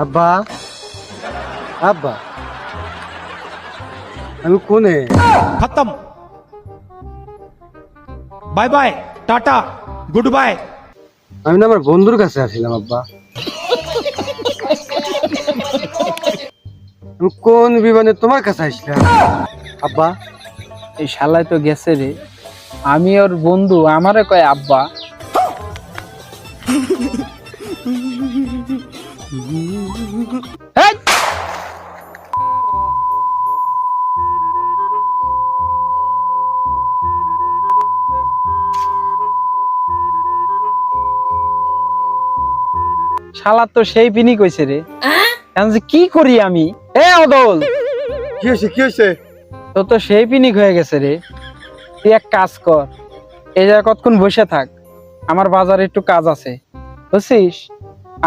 আব্বা আব্বা আমি কোনে? खत्म। बाय बाय टाटा गुड बाय। আমি না আমার বন্ধুর কাছে আসছিলাম আব্বা। আমি কোন বিমানে তোমার কাছে আসলাম আব্বা? এই শালায় তো গেছে রে। আমি ওর বন্ধু, আমারে কয় আব্বা। হেই! শালা তো সেই পিনি কইছে রে। এখন যে কি করি আমি? এ অদল, কি হয়েছে কি হয়েছে? তো তো সেই পিনিক হয়ে গেছে রে। তুই এক কাজ কর, এই জায়গায় কতক্ষণ বসে থাক, আমার বাজারে একটু কাজ আছে, বুঝছিস?